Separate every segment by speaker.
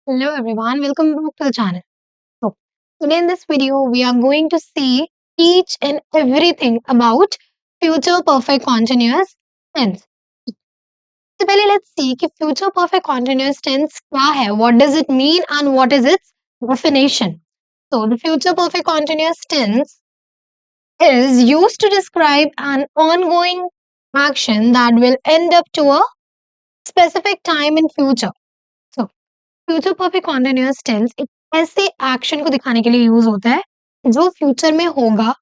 Speaker 1: Hello everyone, welcome back to the channel. So, today in this video, we are going to see each and everything about future perfect continuous tense. तो पहले let's see कि future perfect continuous tense क्या है, what does it mean and what is its definition. So, the future perfect continuous tense is used to describe an ongoing action that will end up to a specific time in future. So, future perfect continuous tense एक ऐसे action को दिखाने के लिए use होता है जो future में होगा,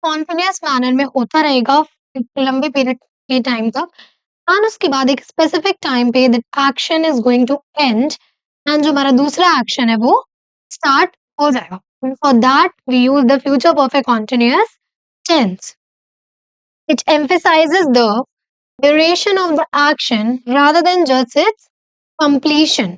Speaker 1: कॉन्टिन्यूअस मैनर में होता रहेगा एक लंबे पीरियड के टाइम तक एंड उसके बाद एक स्पेसिफिक टाइम पे that action is going to end and जो हमारा दूसरा एक्शन है वो स्टार्ट हो जाएगा. For that we use the future perfect continuous tense. It emphasizes the duration of the action rather than just its completion.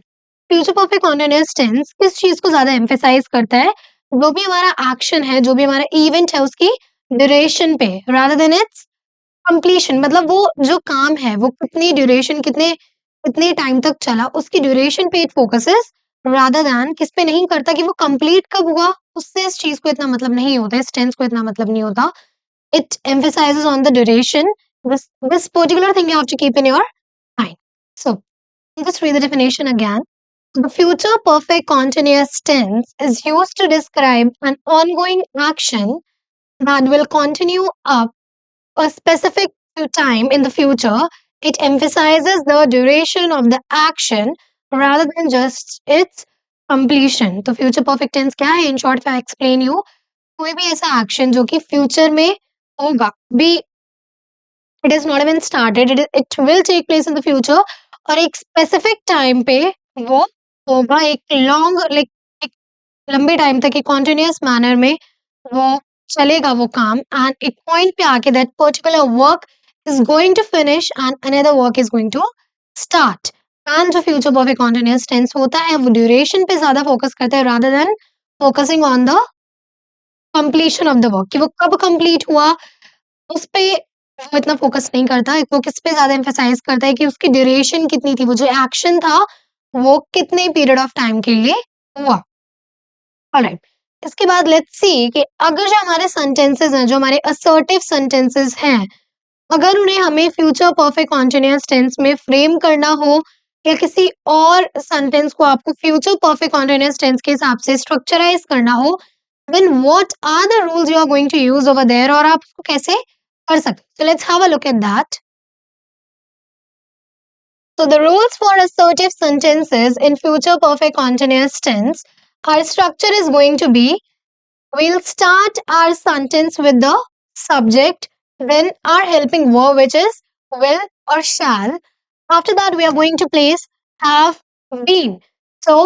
Speaker 1: Future perfect continuous tense किस चीज को ज्यादा एम्फेसाइज करता है, जो भी हमारा एक्शन है, जो भी हमारा इवेंट है, उसकी ड्यूरेशन पे रादर देन इट्स कंप्लीशन. मतलब वो जो काम है वो कितनी ड्यूरेशन, कितने कितने टाइम तक चला, उसकी ड्यूरेशन पे इट फोकसेस रादर देन किस पे नहीं करता कि वो कंप्लीट कब हुआ. उससे इस चीज को इतना मतलब नहीं होता, इस टेंस को इतना मतलब नहीं होता. It emphasizes on the duration. This particular thing you have to keep in your mind. So, just read the definition again. The future perfect continuous tense is used to describe an ongoing action that will continue up a specific time in the future. It emphasizes the duration of the action rather than just its completion. तो future perfect tense क्या है? In short, if I explain you, कोई भी ऐसा action जो कि future में होगा, be it is not even started, it will take place in the future और एक स्पेसिफिक टाइम पे वो होगा, एक लॉन्ग लाइक एक लंबे टाइम तक एक कॉन्टिन्यूअस मैनर में वो चलेगा वो काम एंड एक पॉइंट पे आके that particular work is going to finish and another work is going to start. And जो फ्यूचर परफेक्ट कॉन्टिन्यूअस टेंस होता है वो ड्यूरेशन पे ज्यादा फोकस करता है rather than focusing on the completion of the work, कि वो कब कंप्लीट हुआ उस पे वो इतना फोकस नहीं करता है. वो किस पे ज़्यादा एम्फसाइज़ करता है कि उसकी ड्यूरेशन कितनी थी, वो जो एक्शन था, वो कितने पीरियड ऑफ टाइम के लिए हुआ. ऑलराइट. इसके बाद लेट्स सी कि अगर जो हमारे सेंटेंसेस हैं, जो हमारे असर्टिव सेंटेंसेस हैं, अगर उन्हें हमें फ्यूचर परफेक्ट कॉन्टिन्यूअस टेंस में फ्रेम करना हो या किसी और सेंटेंस को आपको फ्यूचर परफेक्ट कॉन्टिन्यूअस टेंस के हिसाब से स्ट्रक्चराइज करना हो, then what are the rules you are going to use over there और आप उसको कैसे कर सकते. So let's have a look at that. So the rules for assertive sentences in future perfect continuous tense, our structure is going to be, we'll start our sentence with the subject, then our helping verb which is will or shall. After that we are going to place have been. So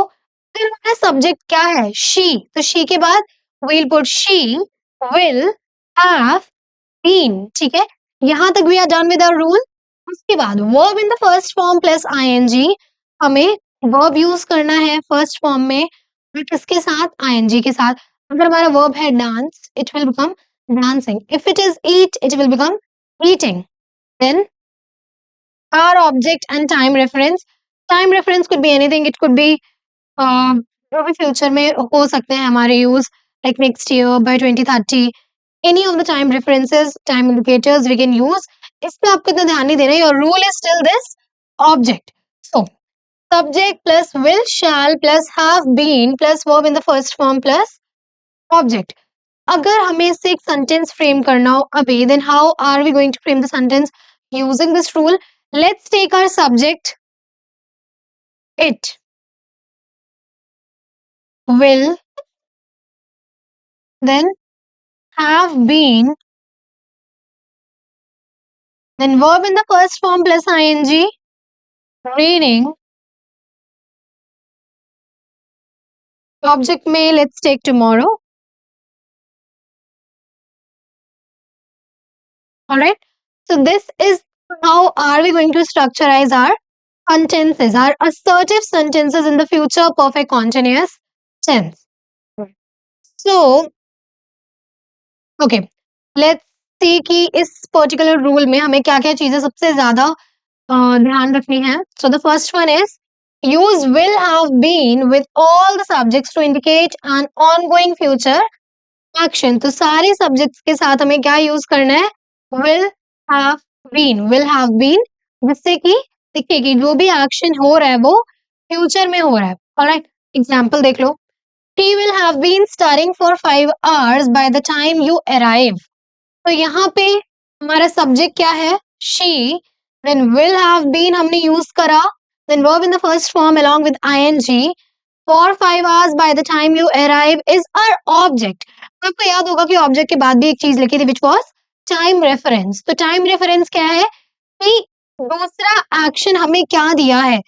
Speaker 1: फिर हमारा subject क्या है, she. तो she के बाद we'll put she will have been. ठीक है, यहाँ तक we are done with our rule. उसके बाद verb in the first form plus ing, हमें verb use करना है first form में और किसके साथ, ing के साथ. अगर हमारा verb है dance, it will become dancing. If it is eat, it will become eating. Then our object and time reference. Time reference could be anything. It could be जो भी फ्यूचर में हो सकते हैं हमारे use, like next year, by 2030, any of the time references, time indicators we can use. इस पे आपको इतना ध्यान नहीं देना है. Your rule is still this object. So subject plus will shall plus have been plus verb in the first form plus object. अगर हमें इससे एक सेंटेंस फ्रेम करना हो अभी, then how are we going to frame the sentence using this rule. Let's take our subject it, will, then have been, then verb in the first form plus ing, reading. Object may let's take tomorrow. Alright. So this is how are we going to structureize our sentences, our assertive sentences in the future perfect continuous tense. So, okay. Let's see कि इस particular rule में हमें क्या क्या चीजें सबसे ज्यादा ध्यान रखनी है. So the first one is use will have been with all the subjects to indicate an ongoing future action. तो सारे सब्जेक्ट्स के साथ हमें क्या यूज करना है? will have will have been, जिससे कि देखिए कि जो भी एक्शन हो रहा है वो फ्यूचर में हो रहा है. ऑलराइट, एग्जांपल देख लो. She will have been studying for 5 hours by the time you arrive. तो यहाँ पे हमारा सब्जेक्ट क्या है? She. Then will have been हमने यूज करा. Then verb in the first form along with ing. For 5 hours by the time you arrive is our object. आपको याद होगा कि ऑब्जेक्ट के बाद भी एक चीज लिखी थी which was टाइम रेफरेंस. तो टाइम रेफरेंस क्या है कि दूसरा एक्शन हमें क्या दिया है?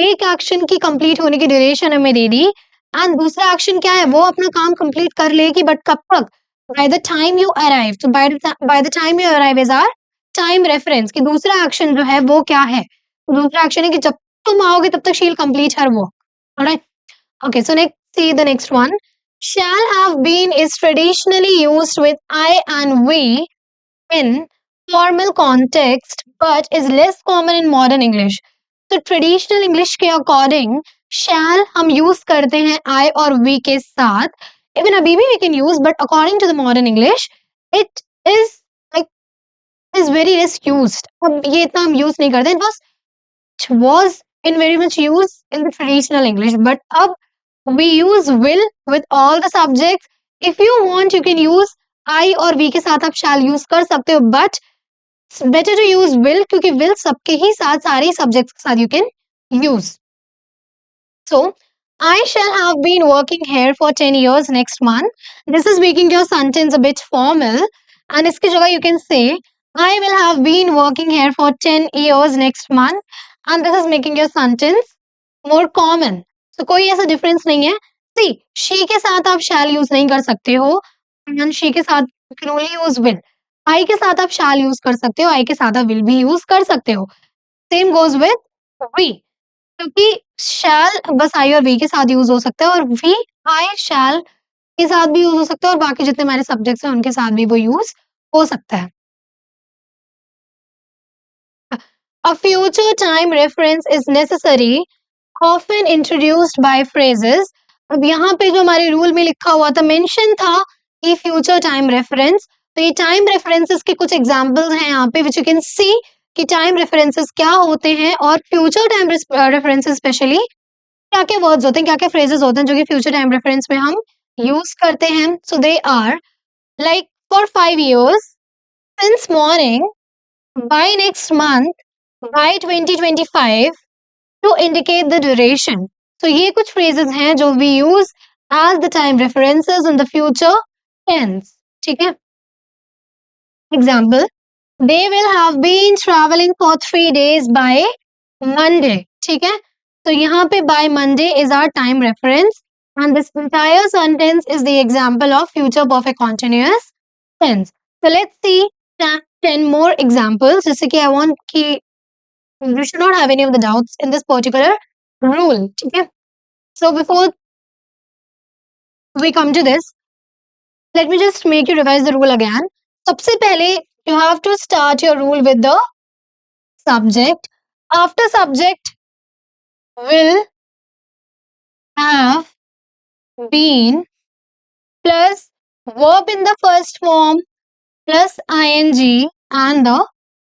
Speaker 1: एक एक्शन की कंप्लीट होने की ड्यूरेशन हमें दे दी एंड दूसरा एक्शन क्या है? वो अपना काम कंप्लीट कर लेगी बट कब तक? By the time you arrive. तो by the time you arrive is our time reference कि दूसरा एक्शन जो है वो क्या है? तो दूसरा एक्शन है कि जब तुम आओगे तब तक she will complete her work. Alright. Okay, so see the next one. Shall have been is traditionally used with I and we in formal context, but is less common in modern English. So traditional English के according shall हम use करते हैं I और we के साथ. Even अभी भी we can use, but according to the modern English, it is like is very less used. अब ये इतना हम use नहीं करते. It was in very much use in the traditional English, but अब we use will with all the subjects. If you want, you can use I और we के साथ आप shall use कर सकते हो, but it's better to use will क्योंकि will सबके ही साथ सारे subjects के साथ you can use. So, I shall have been working here for 10 years next month. This is making your sentence a bit formal. And इसकी जगह you can say, I will have been working here for 10 years next month. And this is making your sentence more common. So कोई ऐसा difference नहीं है. See, she के साथ आप shall use नहीं कर सकते हो. And she के साथ you can only use will. I के साथ आप shall use कर सकते हो. I के साथ आप will भी use कर सकते हो. Same goes with we. क्योंकि शैल बस आई और वी के साथ यूज हो सकता है और वी आई शैल के साथ भी यूज हो सकता है और बाकी जितने हमारे सब्जेक्ट्स हैं उनके साथ भी वो यूज हो सकता है. A future time reference is necessary, often introduced by phrases. अब यहाँ पे जो हमारे रूल में लिखा हुआ था मेंशन था कि फ्यूचर टाइम रेफरेंस. तो ये टाइम रेफरेंसेस के कुछ एग्जांपल्स हैं यहाँ पे विच यू कैन सी कि टाइम रेफरेंसेस क्या होते हैं और फ्यूचर टाइम रेफरेंसेस स्पेशली क्या क्या वर्ड्स होते हैं, क्या क्या फ्रेजेस होते हैं जो कि फ्यूचर टाइम रेफरेंस में हम यूज करते हैं. So they are like for 5 years, since morning, by next month, by 2025 to indicate the duration. तो ये कुछ फ्रेजेस हैं जो we use as the time references in the future tense. ठीक है. Example, they will have been travelling for 3 days by Monday. ठीक है. तो यहाँ पे by Monday is our time reference and this entire sentence is the example of future perfect continuous tense. So let's see 10 more examples जिससे कि I want कि you should not have any of the doubts in this particular rule. ठीक है. So before we come to this, let me just make you revise the rule again. सबसे पहले you have to start your rule with the subject. After subject will have been plus verb in the first form plus ing and the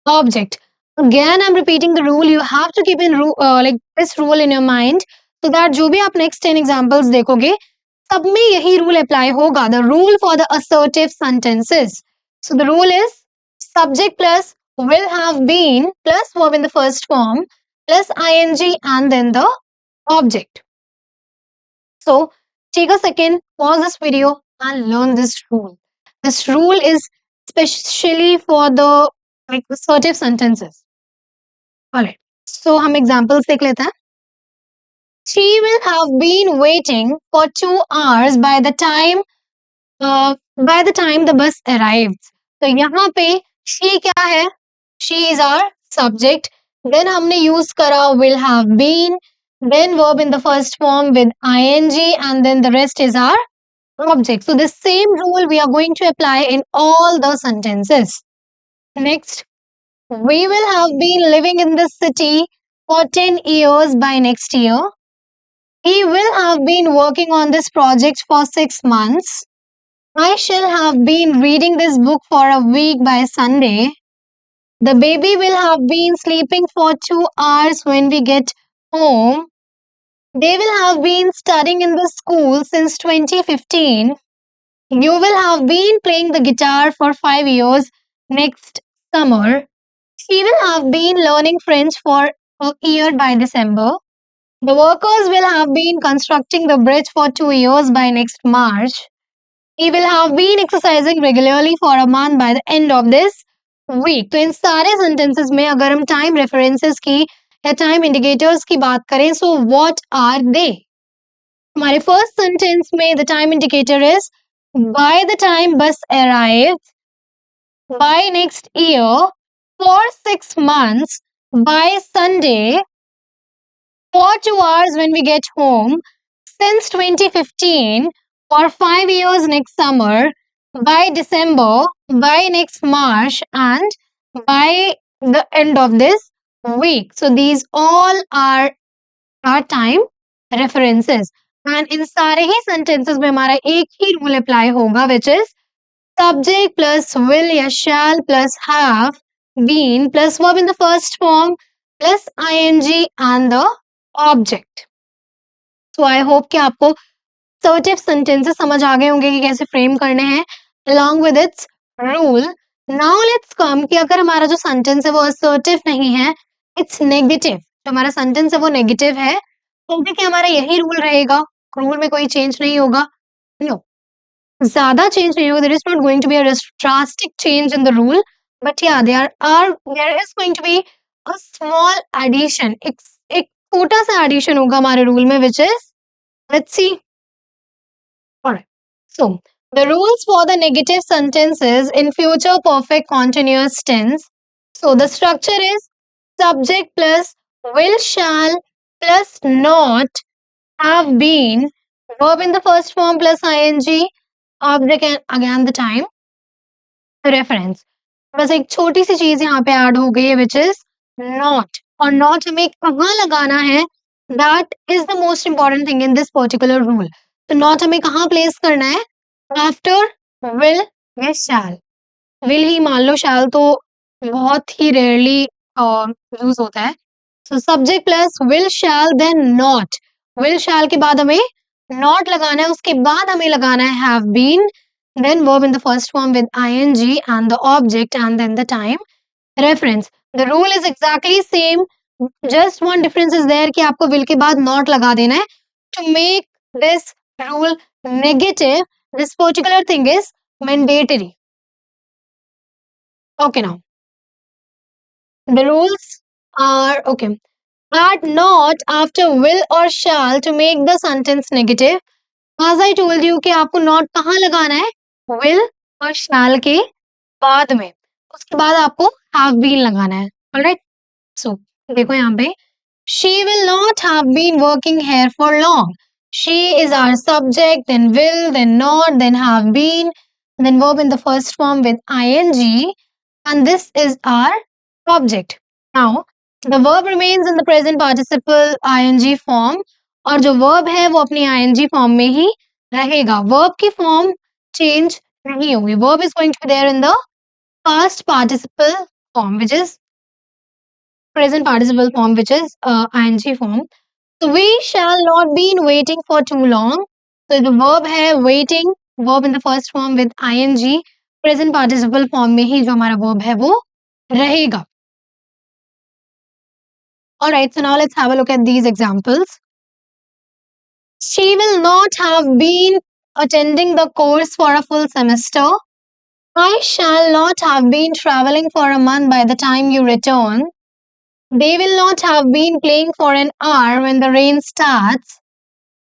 Speaker 1: object. Again, I'm repeating the rule. You have to keep in like this rule in your mind so that जो भी आप next 10 examples देखोगे सब में यही rule apply होगा. The rule for the assertive sentences. So the rule is subject plus will have been plus verb in the first form plus ing and then the object. So take a second, pause this video and learn this rule. This rule is especially for the like assertive sentences. Alright. So हम examples देख लेते हैं. She will have been waiting for 2 hours by the time the bus arrives. तो यहाँ पे she क्या है? She is our subject. Then हमने use करा will have been. Then verb in the first form with ing and then the rest is our object. So the same rule we are going to apply in all the sentences. Next, we will have been living in this city for 10 years by next year. He will have been working on this project for 6 months. I shall have been reading this book for a week by Sunday. The baby will have been sleeping for 2 hours when we get home. They will have been studying in the school since 2015. You will have been playing the guitar for 5 years next summer. She will have been learning French for a year by December. The workers will have been constructing the bridge for 2 years by next March. He will have been exercising regularly for a month by the end of this week. तो इन सारे sentences में अगर हम time references की या time indicators की बात करें, so what are they? हमारे first sentence में the time indicator is by the time bus arrives, by next year, for 6 months, by Sunday, for 2 hours when we get home, since 2015, for 5 years next summer, by December, by next March, and by the end of this week. So these all are our time references. And in सारे ही sentences में हमारा एक ही rule apply होगा, which is subject plus will या shall plus have been plus verb in the first form plus ing and the object. So I hope कि आपको assertive sentences समझ आ गए होंगे कि कैसे frame करने हैं along with its rule. Now let's come कि अगर हमारा जो sentence है वो assertive नहीं है, it's negative. जो हमारा sentence है वो negative है, तो देखिए हमारा यही rule रहेगा, rule में कोई change नहीं होगा. No. ज़्यादा चेंज नहीं होगा. There is not going to be a drastic change in the rule, but yeah, there is going to be a small addition. एक छोटा सा addition होगा हमारे rule में, which is, let's see. Alright. So the rules for the negative sentences in future perfect continuous tense. So the structure is subject plus will, shall plus not, have been, verb in the first form plus ing, object and again the time reference. बस एक छोटी सी चीज यहाँ पे add हो गई है, which is not. और not हमें कहाँ लगाना है, that is the most important thing in this particular rule. तो not हमें कहाँ place करना है, after will या shall. will ही मान लो, shall तो बहुत ही rarely use होता है. So subject plus will, shall, then not. will, shall के बाद हमें not लगाना है, उसके बाद हमें लगाना है have been, then verb in the first form with ing and the object and then the time reference. The rule is exactly same, just one difference is there कि आपको will के बाद not लगा देना है. To make this rule negative, this particular thing is mandatory. Okay, now the rules are okay. Add not after will or shall to make the sentence negative. As I told you कि आपको not कहाँ लगाना है, will और shall के बाद में, उसके बाद आपको have been लगाना है. Alright, so देखो यहाँ पे, she will not have been working here for long. She is our subject, then will, then not, then have been, then verb in the first form with ing, and this is our object. Now the verb remains in the present participle ing form, और जो verb है वो अपनी ing form में ही रहेगा. Verb की form change नहीं होगी. Verb is going to be there in the past participle form, which is present participle form, which is ing form. So we shall not be waiting for too long. So the verb है waiting, verb in the first form with ing, present participle form में ही जो हमारा verb है वो रहेगा. Alright, so now let's have a look at these examples. She will not have been attending the course for a full semester. I shall not have been traveling for a month by the time you return. They will not have been playing for an hour when the rain starts.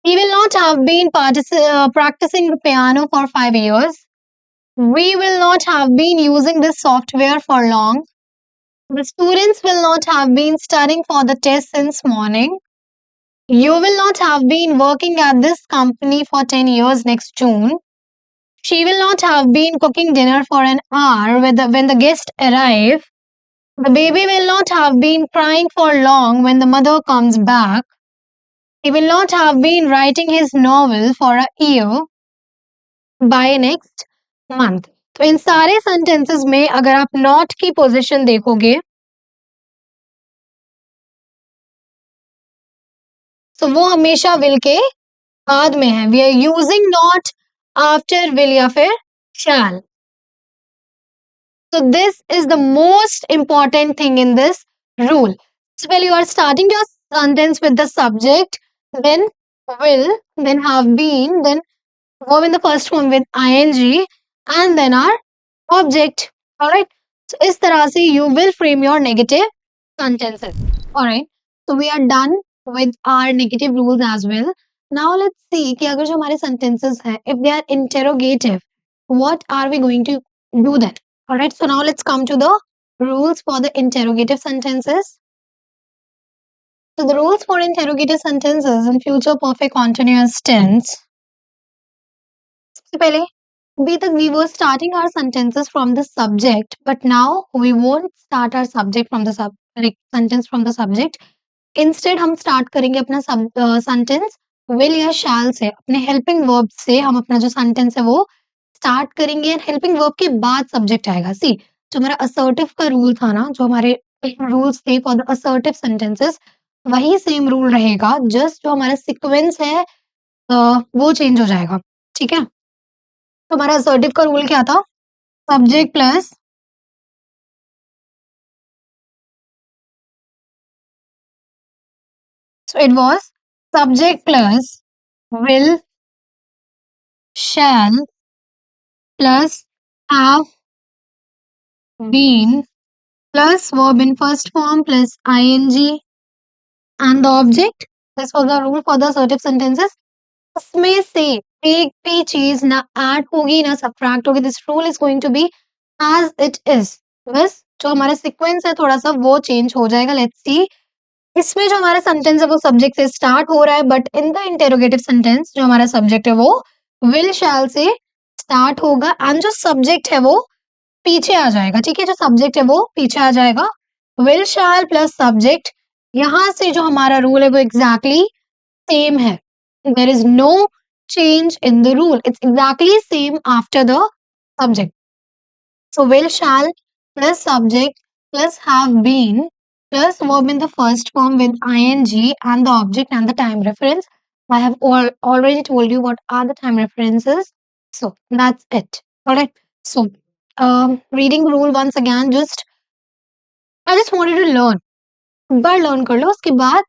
Speaker 1: He will not have been practicing the piano for 5 years. We will not have been using this software for long. The students will not have been studying for the test since morning. You will not have been working at this company for 10 years next June. She will not have been cooking dinner for an hour when the guests arrive. The baby will not have been crying for long when the mother comes back. He will not have been writing his novel for a year by next month. तो इन सारे sentences में अगर आप not की position देखोगे, तो वो हमेशा will के बाद में है. We are using not after will या फिर shall. So this is the most important thing in this rule. So when you are starting your sentence with the subject, then will, then have been, then verb in the first form with ing, and then our object. Alright. So इस तरह से you will frame your negative sentences. Alright. So we are done with our negative rules as well. Now let's see कि अगर जो हमारे sentences हैं, if they are interrogative, what are we going to do then? Alright, so now let's come to the rules for the interrogative sentences. So the rules for interrogative sentences in future perfect continuous tense. सबसे पहले अभी तक we were starting our sentences from the subject, but now we won't start our subject from the sentence from the subject. Instead हम start करेंगे अपना sentence will या shall से, अपने helping verb से हम अपना जो sentence है वो start करेंगे and helping verb के बाद subject आएगा. See, जो हमारा assertive का rule था ना, जो हमारे rules थे for the assertive sentences, वही same rule रहेगा, just जो हमारा sequence है वो change हो जाएगा. ठीक है? तो हमारा assertive का rule क्या था? Subject plus so it was subject plus will, shall plus have been plus verb in first form plus ing and the object. This was the rule for the assertive sentences. इसमें से एक भी चीज ना add होगी ना subtract होगी. This rule is going to be as it is. बस जो हमारा सीक्वेंस है थोड़ा सा वो चेंज हो जाएगा. Let's see. इसमें जो हमारा सेंटेंस है वो सब्जेक्ट से स्टार्ट हो रहा है, but in the interrogative sentence जो हमारा सब्जेक्ट है वो विल शैल से स्टार्ट होगा एंड जो सब्जेक्ट है वो पीछे आ जाएगा. ठीक है, जो सब्जेक्ट है वो पीछे आ जाएगा. विल शैल प्लस सब्जेक्ट, यहां से जो हमारा रूल है वो एग्जैक्टली सेम है. There is no change in the rule. It's exactly same after the subject. So will shall plus subject plus have been plus verb in the first form with ing and the object and the time reference. I have already told you what are the time references. So that's it. Alright. So reading rule once again. I just wanted to learn. एक बार learn कर लो, उसके बाद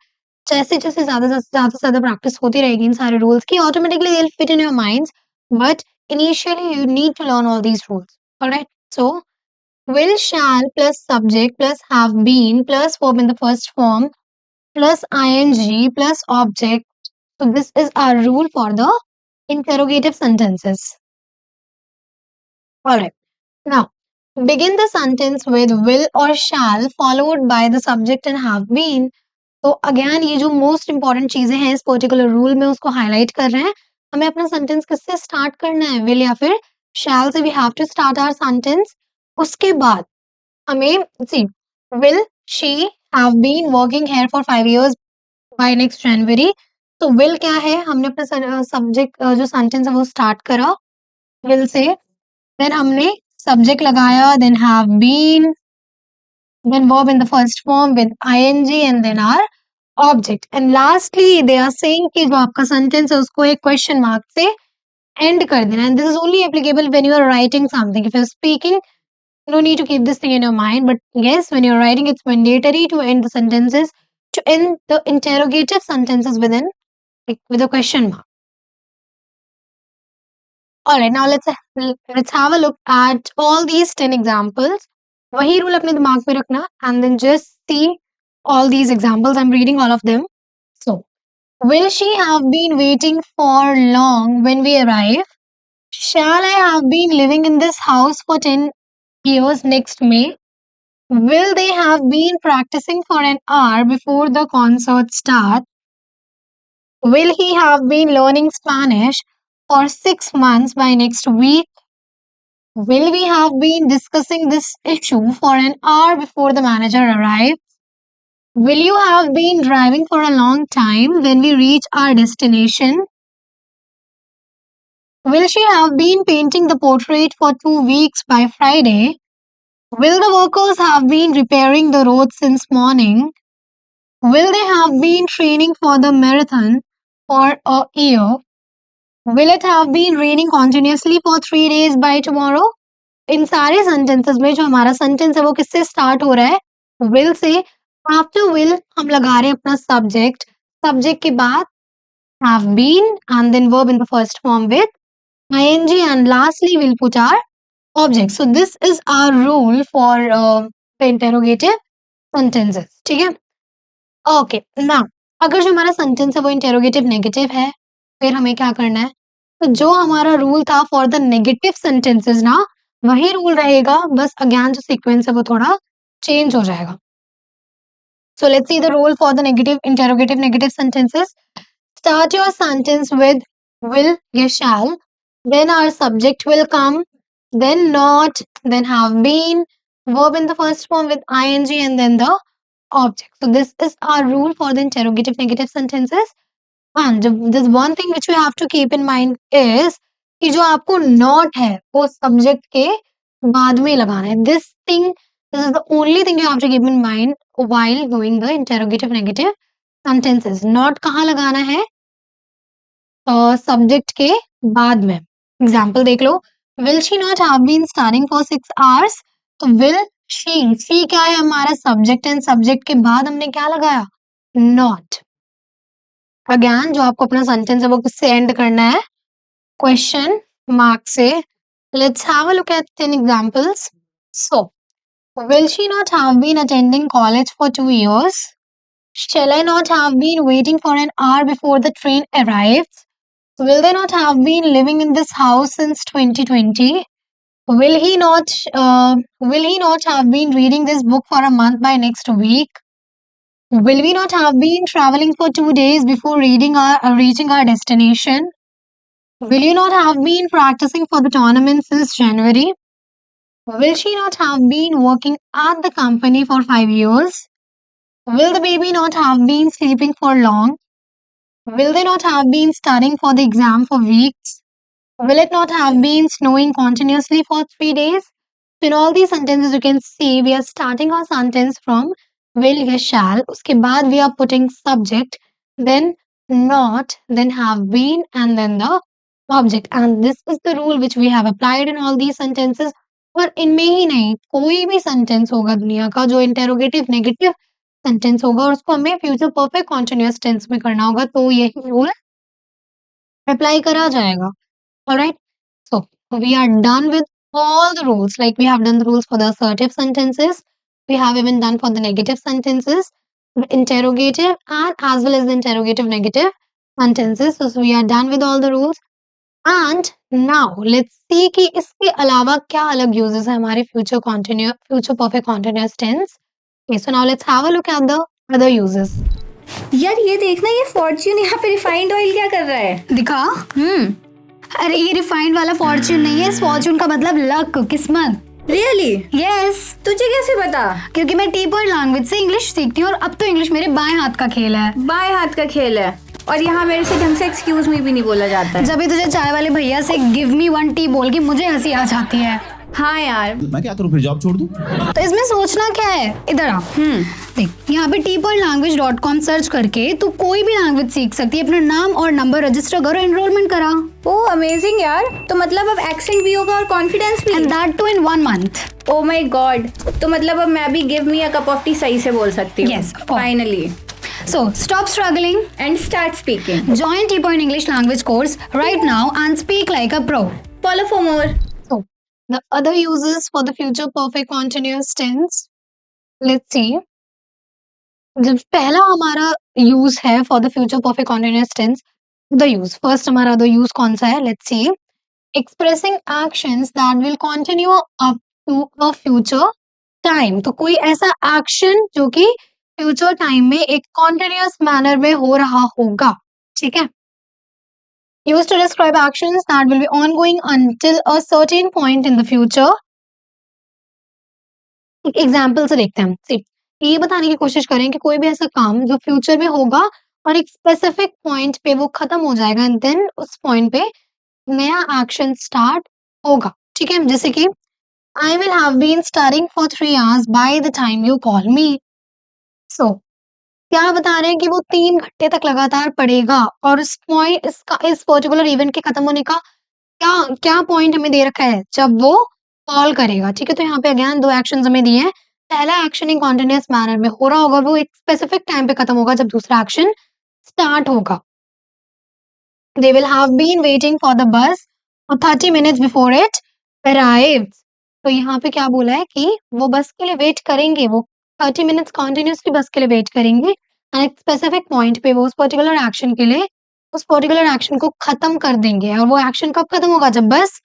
Speaker 1: जैसे जैसे ज्यादा practice होती रहेगी इन सारे रूल्स की, automatically they will fit in your minds. But initially you need to learn all these rules. Alright. So will, shall plus subject plus have been plus verb in the first form plus ing plus object. So this is our rule for the interrogative sentences. Alright. Now, begin the sentence with will or shall followed by the subject and have been. तो again ये जो most important चीजें हैं इस particular rule में उसको highlight कर रहे हैं. हमें अपना सेंटेंस किससे स्टार्ट करना है? विल या फिर शैल से we have to start our sentence. उसके बाद हमें see will she have been working here for 5 years by next January. तो विल क्या है? हमने अपना सब्जेक्ट जो सेंटेंस है वो स्टार्ट करा विल से, देन हमने सब्जेक्ट लगाया, then have been, then verb in the first form with ing and then our object. And lastly they are saying कि जो आपका sentence है उसको एक question mark से end कर देना. And this is only applicable when you are writing something. If you're speaking, no need to keep this thing in your mind. But yes, when you're writing, it's mandatory to end the sentences, to end the interrogative sentences within with a question mark. Alright, now let's have a look at all these 10 examples. वही rule अपने दिमाग में रखना and then just see all these examples. I'm reading all of them. So, will she have been waiting for long when we arrive? Shall I have been living in this house for 10 years next May? Will they have been practicing for an hour before the concert starts? Will he have been learning Spanish for 6 months by next week? Will we have been discussing this issue for an hour before the manager arrives? Will you have been driving for a long time when we reach our destination? Will she have been painting the portrait for 2 weeks by Friday? Will the workers have been repairing the road since morning? Will they have been training for the marathon for a year? Will it have been raining continuously for 3 days by tomorrow? इन सारे sentences में जो हमारा sentence है वो किससे start हो रहा है? Will say. आफ्टर विल हम लगा रहे हैं अपना सब्जेक्ट। सब्जेक्ट के बाद have been and then verb in the first form with ing and lastly we'll put our object. So this is our rule for the interrogative sentences. ठीक है? Okay now अगर जो हमारा सेंटेंस है वो interrogative negative है फिर हमें क्या करना है? तो जो हमारा रूल था फॉर द नेगेटिव सेंटेंसेस ना वही रूल रहेगा, बस अगेन जो सीक्वेंस है वो थोड़ा चेंज हो जाएगा. So let's see the rule for the negative interrogative negative sentences. Start your sentence with will, yes, shall. Then our subject will come. Then not. Then have been. Verb in the first form with ing and then the object. So this is our rule for the interrogative negative sentences. And this one thing which we have to keep in mind is कि जो आपको not है वो subject के बाद में लगाना है. This is the only thing you have to keep in mind while doing the interrogative negative sentences. Not कहाँ लगाना है? Subject के बाद में. Example देख लो. Will she not have been studying for 6 hours? तो will she क्या है हमारा subject and subject के बाद हमने क्या लगाया? Not. Again जो आपको अपना sentence है वो किससे end करना है? Question mark से. Let's have a look at 10 examples. So, will she not have been attending college for 2 years? Shall I not have been waiting for an hour before the train arrives? Will they not have been living in this house since 2020? Will he not have been reading this book for a month by next week? Will we not have been traveling for 2 days before reaching our destination? Will you not have been practicing for the tournament since January? Will she not have been working at the company for 5 years? Will the baby not have been sleeping for long? Will they not have been studying for the exam for weeks? Will it not have been snowing continuously for 3 days? So in all these sentences, you can see we are starting our sentence from will, yes, shall. उसके बाद we are putting subject, then not, then have been, and then the object. And this is the rule which we have applied in all these sentences. और इनमें ही नहीं कोई भी sentence होगा दुनिया का जो इंटेरोगेटिव नेगेटिव सेंटेंस होगा और उसको हमें फ्यूचर परफेक्ट कॉन्टिन्यूअस टेंस में करना होगा तो यही रूल अप्लाई करा जाएगा. Alright, so we are done with all the rules. Like we have done the rules for the assertive sentences. We have even done for the negative sentences, the interrogative, and as well as the interrogative negative sentences. So we are done with all the rules. And now let's see कि इसके अलावा क्या अलग uses है हमारे future perfect continuous tense. Okay, so now let's have a look at the other uses.
Speaker 2: यार ये देखना ये फॉर्च्यून यहाँ पे रिफाइंड ऑयल क्या कर रहा है?
Speaker 1: दिखा? अरे ये रिफाइंड वाला फॉर्च्यून नहीं है. फॉर्च्यून का मतलब लक, किस्मत.
Speaker 2: रियली?
Speaker 1: यस.
Speaker 2: तुझे कैसे पता?
Speaker 1: क्योंकि मैं टी पॉइंट लैंग्वेज से इंग्लिश सीखती हूँ और अब तो इंग्लिश मेरे बाएं हाथ का खेल है.
Speaker 2: बाएं हाथ का खेल है और यहाँ मेरे से ढंग से एक्सक्यूज मी भी नहीं बोला जाता है.
Speaker 1: जब भी तुझे चाय वाले भैया से गिव मी वन टी बोल के मुझे हंसी आ जाती है.
Speaker 2: हाँ यार.
Speaker 3: मैं क्या करूँ फिर जॉब छोड़ दूँ?
Speaker 1: तो इसमें सोचना क्या है? इधर आ. देख यहाँ पे tpointlanguage.com सर्च करके तू कोई भी लैंग्वेज सीख सकती है. अपना नाम और नंबर रजिस्टर करो, एनरोलमेंट करा.
Speaker 2: ओह अमेजिंग यार. तो मतलब अब एक्सेंट भी होगा और कॉन्फिडेंस भी.
Speaker 1: And that too in 1 month.
Speaker 2: Oh my God. तो मतलब अब मैं भी give me a cup of tea सही से बोल सकती हूँ.
Speaker 1: Yes,
Speaker 2: finally.
Speaker 1: So stop struggling
Speaker 2: and start speaking.
Speaker 1: Join T Point English language course right now and speak like a pro.
Speaker 2: Follow for more.
Speaker 1: So the other uses for the future perfect continuous tense. Let's see. जब पहला हमारा use है for the future perfect continuous tense, the use. First हमारा the use कौन सा है? Let's see. Expressing actions that will continue up to a future time. तो कोई ऐसा action जो कि फ्यूचर टाइम में एक कॉन्टिन्यूअस मैनर में हो रहा होगा. ठीक है. Used to describe actions that will be ongoing until a certain point in the future. Example से देखते हैं. See, ये बताने की कोशिश करें कि कोई भी ऐसा काम जो फ्यूचर में होगा और एक स्पेसिफिक पॉइंट पे वो खत्म हो जाएगा एंड देन उस पॉइंट पे नया एक्शन स्टार्ट होगा। ठीक है? जैसे कि I will have been studying for 3 hours by the time you call me. So क्या बता रहे हैं कि वो 3 घंटे तक लगातार पढ़ेगा और इस पर्टिकुलर इवेंट के खत्म होने का क्या क्या पॉइंट हमें दे रखा है? जब वो कॉल करेगा, ठीक है? तो यहाँ पे अगेन 2 एक्शंस हमें दिए हैं। पहला एक्शन एक कॉन्टिन्यूअस मैनर में हो रहा होगा, वो एक स्पेसिफिक टाइम पे खत्म होगा जब दूसरा एक्शन स्टार्ट होगा। They will have been waiting for the bus for 30 minutes before it arrives। तो यहाँ पे क्या बोला है कि वो बस के लिए वेट करेंगे, वो 30 मिनट्स कंटिन्यूअसली बस के लिए वेट करेंगे एंड एक स्पेसिफिक पॉइंट पे वो उस पर्टिकुलर एक्शन के लिए उस पर्टिकुलर एक्शन को खत्म कर देंगे और वो एक्शन कब खत्म होगा? जब बस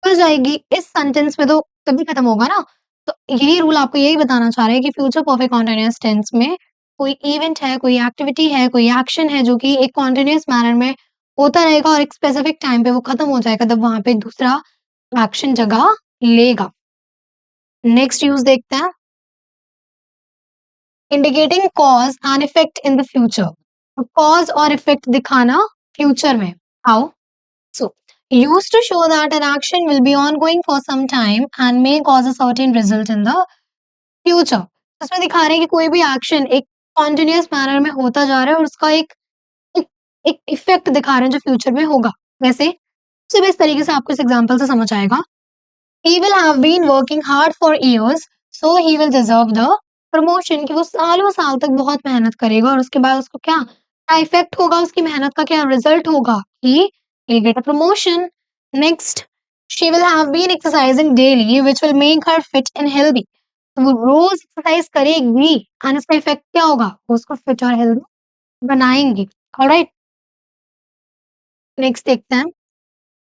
Speaker 1: आ जाएगी। इस सेंटेंस में तो तभी खत्म होगा ना। तो यही रूल आपको यही बताना चाह रहा है कि फ्यूचर परफेक्ट कंटीन्यूअस टेंस में कोई इवेंट है, कोई एक्टिविटी है, कोई एक्शन है जो कि एक कंटीन्यूअस मैनर में होता रहेगा और एक स्पेसिफिक टाइम पे वो खत्म हो जाएगा, तब वहाँ पे दूसरा एक्शन जगह लेगा। नेक्स्ट यूज़ देखते हैं, indicating cause and effect in the future. तो कॉज़ और इफेक्ट दिखाना फ्यूचर में। How? So, used to show that an action will be ongoing for some time and may cause a certain result in the future। इसमें दिखा रहे हैं कि कोई भी एक्शन एक कॉन्टिन्यूअस मैनर में होता जा रहा है और उसका एक, एक इफेक्ट दिखा रहे हैं जो फ्यूचर में होगा। वैसे सबसे बेस्ट तरीके से आपको इस एग्जांपल से समझ आएगा। He will have been working hard for years, so he will deserve the promotion। कि वो सालों साल तक बहुत मेहनत करेगा और उसके बाद उसको क्या इफेक्ट होगा, उसकी मेहनत का क्या रिजल्ट होगा? He'll get a promotion। Next, she will have been exercising daily, which will make her fit and healthy। तो वो रोज एक्सरसाइज करेगी और इसका इफेक्ट क्या होगा? वो उसको फिट और हेल्दी बनाएंगी। ऑलराइट, नेक्स्ट देखते हैं,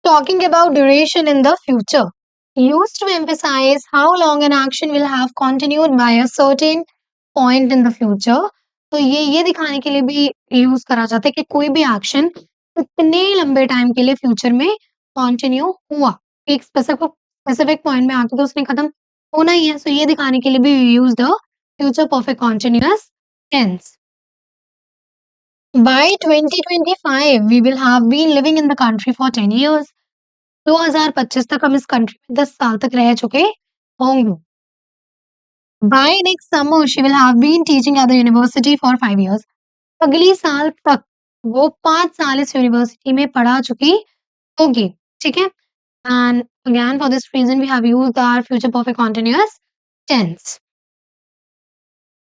Speaker 1: talking about duration in the future, used to emphasize how long an action will have continued by a certain point in the future। तो ये दिखाने के लिए भी यूज करा जाता है कि कोई भी एक्शन कितने लंबे टाइम के लिए फ्यूचर में कंटिन्यू हुआ, एक स्पेसिफिक पॉइंट में आके तो उसने खत्म होना ही है। सो ये दिखाने के लिए भी use the future perfect continuous tense. By 2025 we will have been living in the country for 10 years। 2025 तक हम इस कंट्री में 10 साल तक रह चुके होंगे। By next summer she will have been teaching at the university for 5 years। अगली साल तक वो 5 साल इस यूनिवर्सिटी में पढ़ा चुकी होगी। ठीक है? And again for this reason we have used our future perfect continuous tense।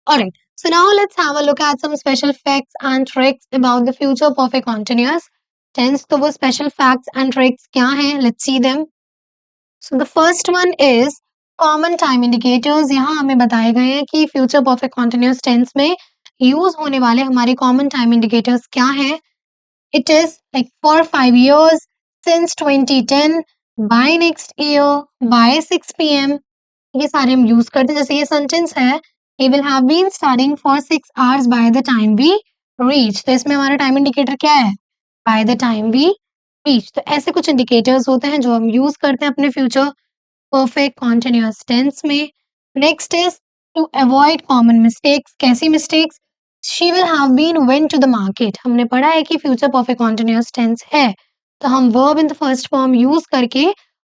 Speaker 1: Alright, so now let's have a look at some special facts and tricks about the future perfect continuous tense। तो वो special facts and tricks क्या हैं? Let's see them। So the first one is common time indicators. यहाँ हमें बताए गए हैं कि फ्यूचर परफेक्ट कॉन्टिन्यूअस टेंस में यूज होने वाले हमारे कॉमन टाइम इंडिकेटर्स क्या हैं? It is like for 5 years, since 2010, by next year, by 6 PM। ये सारे हम यूज करते हैं। जैसे ये सेंटेंस है, he will have been studying for 6 hours by the time we reach. तो इसमें हमारा टाइम इंडिकेटर क्या है? By the time we reach. तो ऐसे कुछ इंडिकेटर्स होते हैं जो हम यूज करते हैं अपने फ्यूचर परफेक्ट कॉन्टिन्यूअस टेंस में। Next is to avoid common mistakes. कैसी mistakes? She will have been went to the market. हमने पढ़ा है कि फ्यूचर परफेक्ट कॉन्टिन्यूअस टेंस है तो हम verb in the first form use करके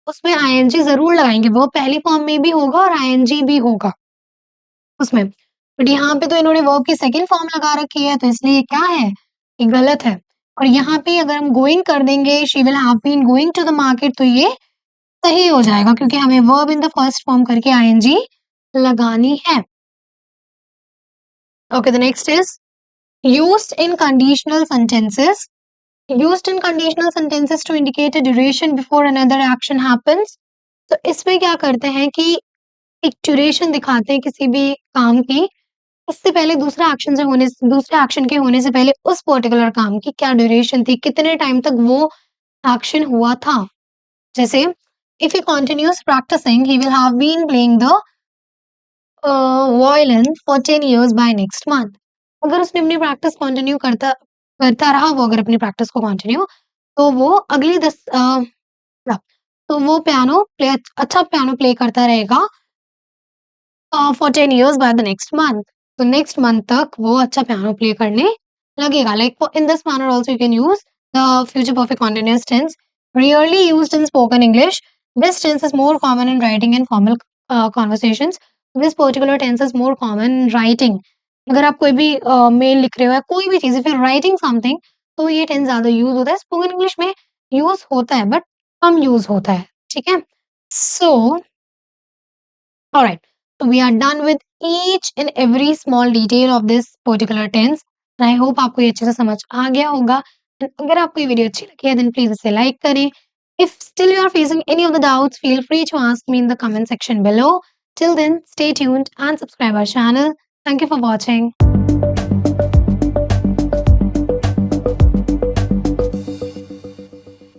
Speaker 1: उसमें आईएनजी जरूर लगाएंगे। वर्ब पहली फॉर्म में भी होगा और आईएनजी भी होगा उसमें, बट यहाँ पे तो इन्होंने वर्ब की सेकेंड फॉर्म लगा रखी है तो इसलिए ये क्या है? ये गलत है। और यहाँ पे अगर हम गोइंग कर देंगे, she will have been going to the market, तो ये सही हो जाएगा क्योंकि हमें verb in the first form करके आईएनजी लगानी है। Okay, the next is used in conditional sentences. Used in conditional sentences to indicate a duration before another action happens. तो इसमें क्या करते हैं कि एक ड्यूरेशन दिखाते हैं किसी भी काम की, इससे पहले दूसरे एक्शन के होने से पहले उस पर्टिकुलर काम की क्या ड्यूरेशन थी, कितने टाइम तक वो एक्शन हुआ था। जैसे if he continues practicing he will have been playing the violin for 10 years by next month। अगर उसने अपनी प्रैक्टिस कंटिन्यू करता करता रहा, वो अगर अपनी प्रैक्टिस को कंटिन्यू, तो वो अगली तो वो अच्छा पियानो प्ले करता रहेगा for 10 years by the next month। तो नेक्स्ट मंथ तक वो अच्छा पियानो प्ले करने लगेगा। Like in this manner also you can use the future perfect continuous tense rarely used in spoken English. This tense is more common in writing and formal conversations. This particular tense is more common in writing. अगर आप कोई भी mail लिख रहे हो या कोई भी चीज़ if you are writing something तो ये टेंस ज़्यादा यूज़ होता है। स्पोकन इंग्लिश में यूज़ होता है बट कम यूज़ होता है। ठीक है? सो alright. So we are done with each and every small detail of this particular tense. And I hope आपको ये अच्छे से समझ आ गया होगा। And अगर आपको ये वीडियो अच्छी लगी है then please इसे लाइक करें। If still you are facing any of the doubts, feel free to ask me in the comment section below. Till then, stay tuned and subscribe our channel. Thank you for watching.